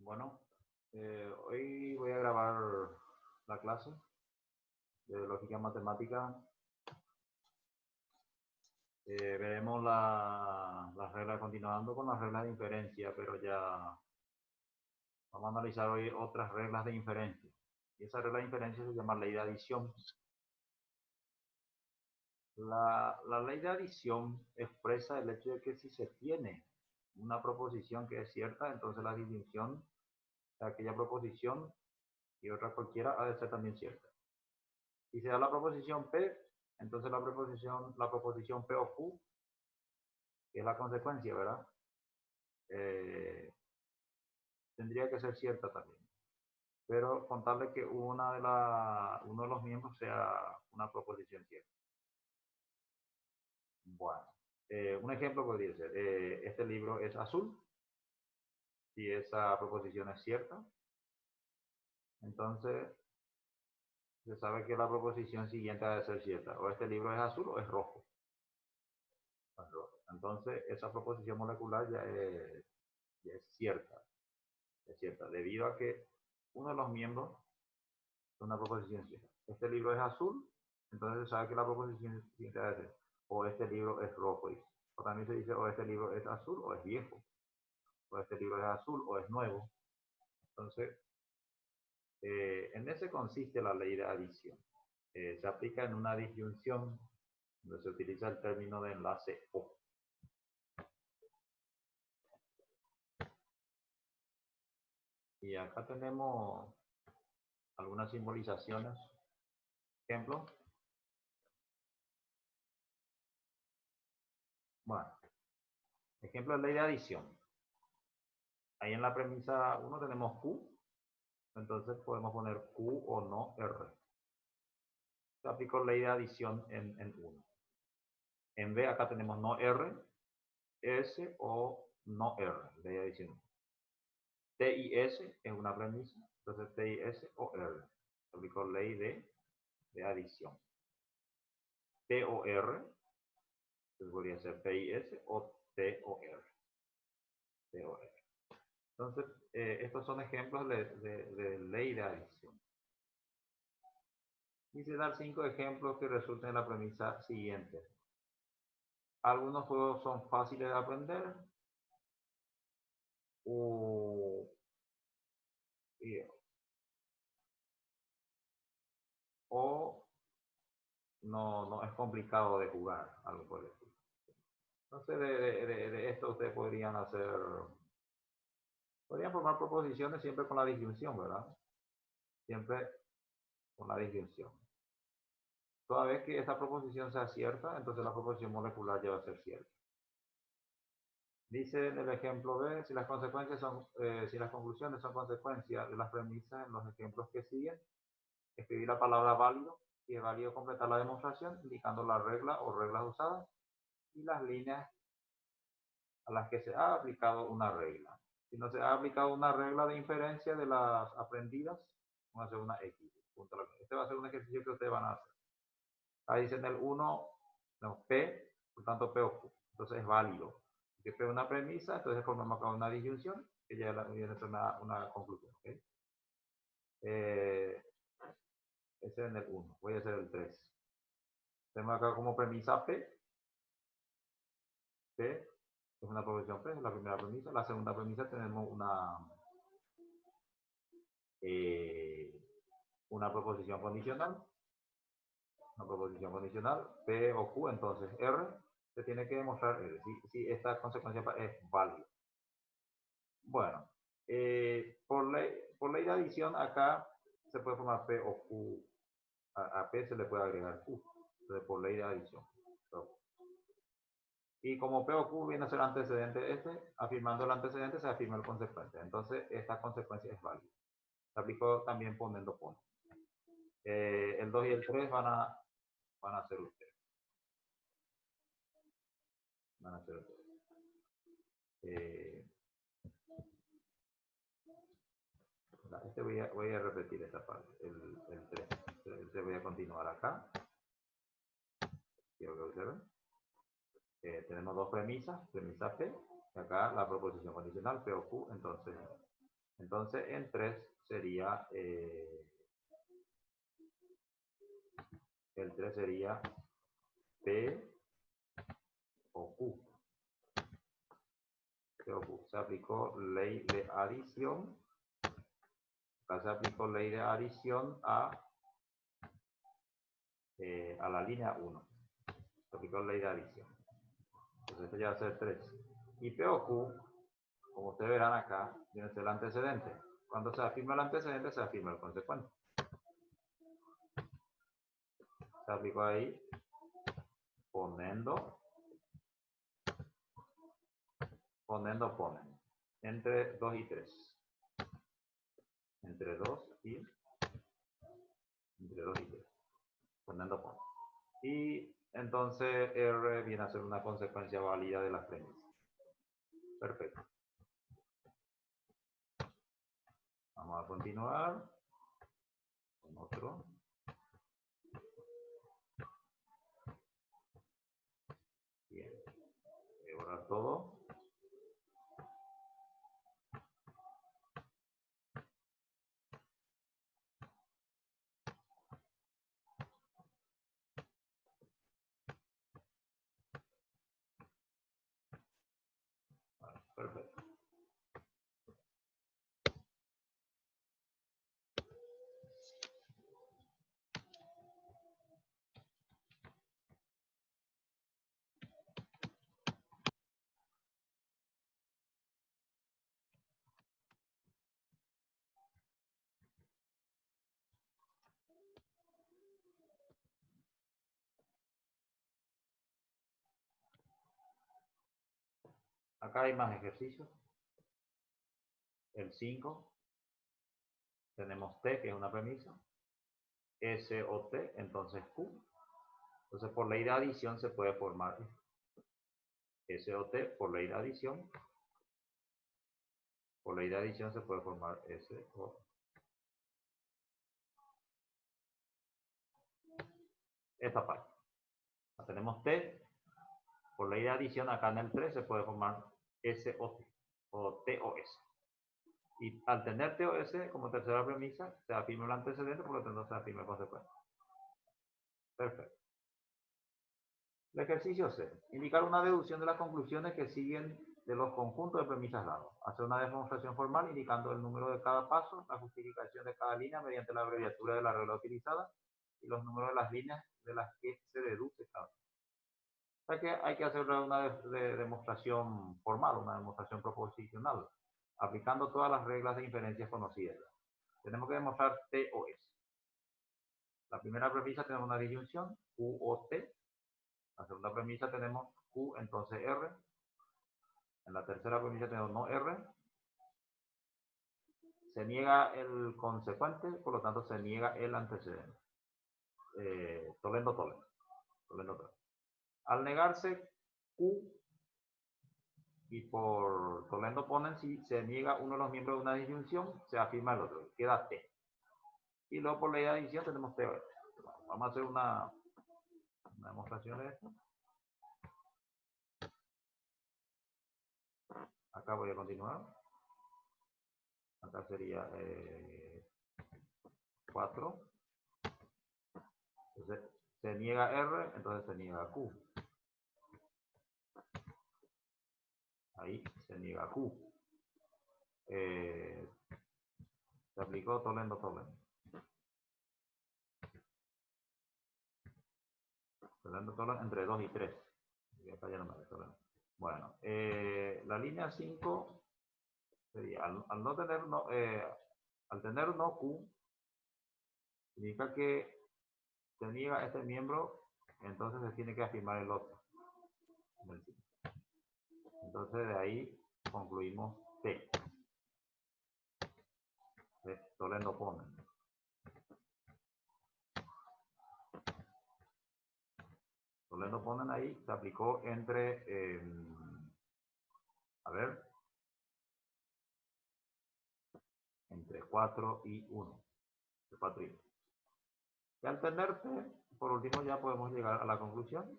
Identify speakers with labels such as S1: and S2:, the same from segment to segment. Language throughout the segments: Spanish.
S1: Bueno, hoy voy a grabar la clase de lógica matemática. Veremos las reglas, continuando con las reglas de inferencia, pero ya vamos a analizar hoy otras reglas de inferencia. Y esa regla de inferencia se llama ley de adición. La ley de adición expresa el hecho de que si se tiene una proposición que es cierta, entonces la disyunción de aquella proposición y otra cualquiera ha de ser también cierta. Si se da la proposición P, entonces la proposición P o Q, que es la consecuencia, ¿verdad? Tendría que ser cierta también. Pero contarle que uno de los miembros sea una proposición cierta. Bueno, un ejemplo podría ser, este libro es azul. Si esa proposición es cierta, entonces se sabe que la proposición siguiente debe ser cierta. O este libro es azul o es rojo. Entonces esa proposición molecular ya es cierta. Es cierta, debido a que uno de los miembros de una proposición cierta. Este libro es azul, entonces se sabe que la proposición siguiente debe ser o este libro es rojo. O también se dice o este libro es azul o es viejo. O este libro es azul o es nuevo. Entonces, en ese consiste la ley de adición. Se aplica en una disyunción donde se utiliza el término de enlace O. Y acá tenemos algunas simbolizaciones. Ejemplo. Bueno, ejemplo de ley de adición. Ahí en la premisa 1 tenemos Q, entonces podemos poner Q o no R. Se aplicó ley de adición en 1. En B acá tenemos no R, S o no R, ley de adición. T y S es una premisa, entonces T y S o R. Se aplicó ley de adición. T o R, entonces podría ser T y S o T o R. T o R. Entonces, estos son ejemplos de ley de adición. Quise dar 5 ejemplos que resulten en la premisa siguiente. Algunos juegos son fáciles de aprender o no es complicado de jugar, algo por el estilo. Entonces, de esto ustedes podrían formar proposiciones siempre con la disyunción, ¿verdad? Siempre con la disyunción. Toda vez que esta proposición sea cierta, entonces la proposición molecular ya va a ser cierta. Dice en el ejemplo B, si las conclusiones son consecuencias de las premisas en los ejemplos que siguen, escribir la palabra válido y es válido completar la demostración indicando la regla o reglas usadas y las líneas a las que se ha aplicado una regla. Si no se ha aplicado una regla de inferencia de las aprendidas, vamos a hacer una X. Este va a ser un ejercicio que ustedes van a hacer. Ahí dice en el 1, no, P, por tanto P o Q. Entonces es válido. Si P es una premisa, entonces formamos acá una disyunción, que ya viene a ser una conclusión. ¿Okay? Ese es en el 1. Voy a hacer el 3. Tenemos acá como premisa P. P es una proposición P, es la primera premisa. La segunda premisa tenemos una proposición condicional. Una proposición condicional, P o Q, entonces R, se tiene que demostrar R, si esta consecuencia es válida. Bueno, por ley de adición acá se puede formar P o Q, a P se le puede agregar Q, entonces por ley de adición. Y como P o Q viene a ser antecedente afirmando el antecedente se afirma el consecuente, entonces esta consecuencia es válida. Se aplicó también poniendo puntos. El 2 y el 3 van a ser ustedes. Van a ser ustedes. Voy a repetir esta parte, el 3. Entonces voy a continuar acá. Quiero que observen. Tenemos dos premisas, premisa P, y acá la proposición condicional, P o Q, entonces Entonces en 3 sería, el 3 sería P o Q. P o Q. Se aplicó ley de adición. Acá se aplicó ley de adición a la línea 1. Se aplicó ley de adición. Entonces esto ya va a ser 3. Y P o Q, como ustedes verán acá, tiene el antecedente. Cuando se afirma el antecedente, se afirma el consecuente. Se aplicó ahí, ponen. Entre 2 y 3. Entre 2 y 3. Ponen. Y entonces R viene a ser una consecuencia válida de las premisas. Perfecto. Vamos a continuar con otro. Bien. Voy a borrar todo. Vale, perfecto. Acá hay más ejercicios. El 5. Tenemos T, que es una premisa. S o T, entonces Q. Entonces, por ley de adición se puede formar S o T, por ley de adición. Por ley de adición se puede formar S o esta parte. Tenemos T, por ley de adición acá en el 3 se puede formar S o T, o T o S. Y al tener T o S como tercera premisa, se afirma el antecedente, por lo tanto se afirma el consecuente. Perfecto. El ejercicio C. Indicar una deducción de las conclusiones que siguen de los conjuntos de premisas dados. Hacer una demostración formal indicando el número de cada paso, la justificación de cada línea mediante la abreviatura de la regla utilizada y los números de las líneas de las que se deduce cada uno. O sea que hay que hacer una demostración formal, una demostración proposicional, aplicando todas las reglas de inferencias conocidas. Tenemos que demostrar T o S. La primera premisa tenemos una disyunción, Q o T. La segunda premisa tenemos Q, entonces R. En la tercera premisa tenemos no R. Se niega el consecuente, por lo tanto se niega el antecedente. Tolendo. Al negarse Q y por tolendo ponen, si se niega uno de los miembros de una disyunción, se afirma el otro, queda T. Y luego por ley de adición tenemos T. Vamos a hacer una demostración de esto. Acá voy a continuar. Acá sería 4. Entonces se niega R, entonces se niega Q. Ahí se niega Q. Se aplicó tolendo. Tolendo entre 2 y 3. Y acá ya no me tolendo. Bueno, la línea 5 sería, al no tener no, al tener no Q, significa que se niega este miembro, entonces se tiene que afirmar el otro. Entonces de ahí concluimos T. Tolendo ponen. Tolendo ponen ahí, se aplicó entre, entre 4 y 1. 4 y 1. Y al tener T, por último ya podemos llegar a la conclusión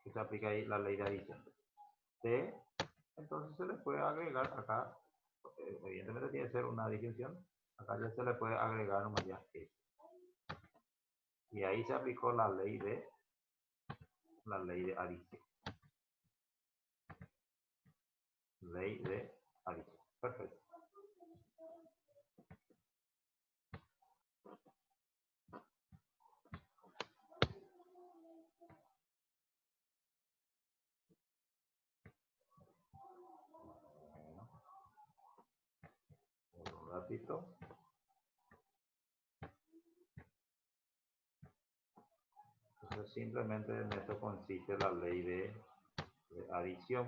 S1: que se aplica ahí la ley de adición. T, entonces se le puede agregar acá evidentemente tiene que ser una disyunción. Acá ya se le puede agregar nomás ya S. Y ahí se aplicó la ley de adición. Ley de adición. Perfecto. Un ratito. Entonces simplemente en esto consiste la ley de adición.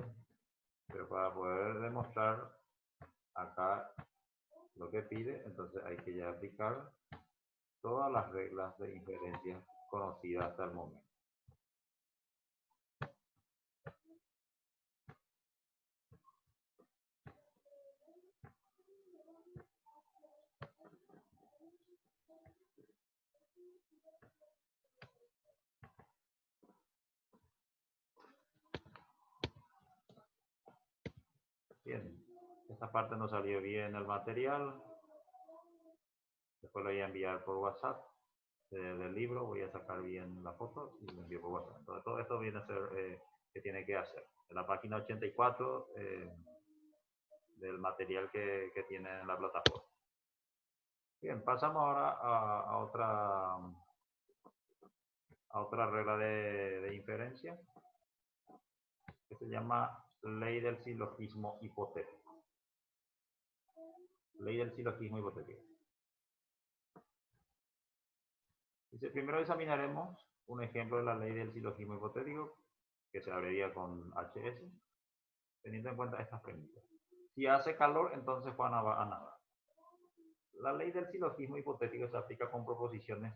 S1: Pero para poder demostrar acá lo que pide, entonces hay que ya aplicar todas las reglas de inferencia conocidas hasta el momento. Bien, esta parte no salió bien el material. Después lo voy a enviar por WhatsApp del libro. Voy a sacar bien la foto y lo envío por WhatsApp. Entonces, todo esto viene a ser que tiene que hacer. En la página 84 del material que tiene en la plataforma. Bien, pasamos ahora a otra regla de inferencia que se llama ley del silogismo hipotético. Ley del silogismo hipotético. Dice, primero examinaremos un ejemplo de la ley del silogismo hipotético que se abrevia con HS, teniendo en cuenta estas premisas. Si hace calor, entonces Juana va a nadar. La ley del silogismo hipotético se aplica con proposiciones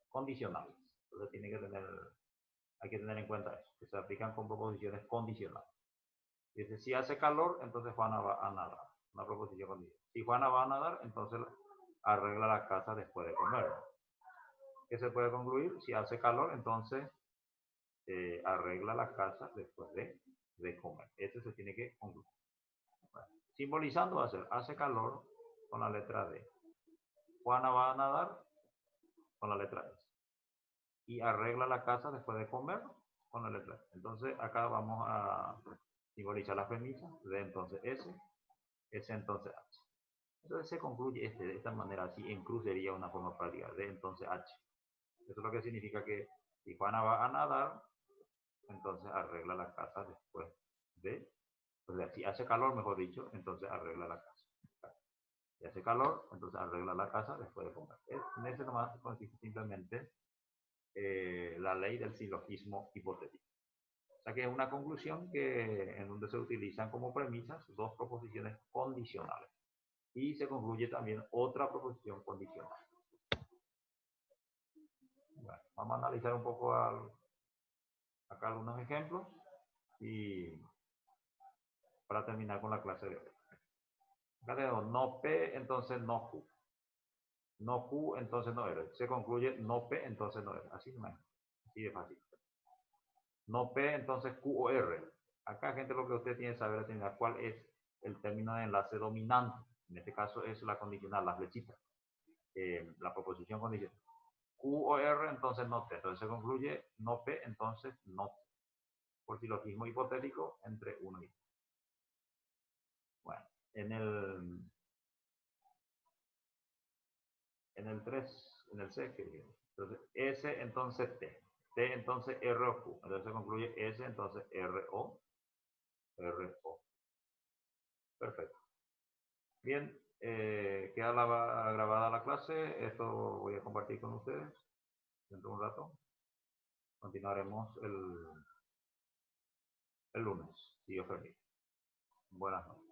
S1: condicionales. Entonces hay que tener en cuenta eso, que se aplican con proposiciones condicionales. Dice, si hace calor, entonces Juana va a nadar. Una proposición condicional. Si Juana va a nadar, entonces arregla la casa después de comer. ¿Qué se puede concluir? Si hace calor, entonces arregla la casa después de comer. Eso se tiene que concluir. Bueno, simbolizando va a ser, hace calor con la letra D. Juana va a nadar con la letra S. Y arregla la casa después de comer con la letra S. Entonces acá vamos a simbolizar las premisas. D entonces S, S entonces H. Entonces se concluye de esta manera, así en cruz sería una forma práctica. D entonces H. Eso es lo que significa que si Juana va a nadar, entonces arregla la casa después si hace calor, mejor dicho, entonces arregla la casa. Si hace calor, entonces arregla la casa después de comer. En ese nomás consiste simplemente la ley del silogismo hipotético. O sea que es una conclusión en donde se utilizan como premisas dos proposiciones condicionales. Y se concluye también otra proposición condicional. Bueno, vamos a analizar un poco acá algunos ejemplos y para terminar con la clase de hoy. Acá tenemos no P, entonces no Q. No Q, entonces no R. Se concluye no P, entonces no R. Así de fácil. No P, entonces Q o R. Acá, gente, lo que usted tiene que saber es cuál es el término de enlace dominante. En este caso es la condicional, la flechita. La proposición condicional. Q o R, entonces no T. Entonces se concluye no P, entonces no T. Por silogismo hipotético entre 1 y 2. Bueno, en el 3, en el C, que entonces S, entonces T. T, entonces R o Q. Entonces se concluye S, entonces R o Perfecto. Bien, queda grabada la clase. Esto voy a compartir con ustedes dentro de un rato. Continuaremos el lunes, si Dios permite. Buenas noches.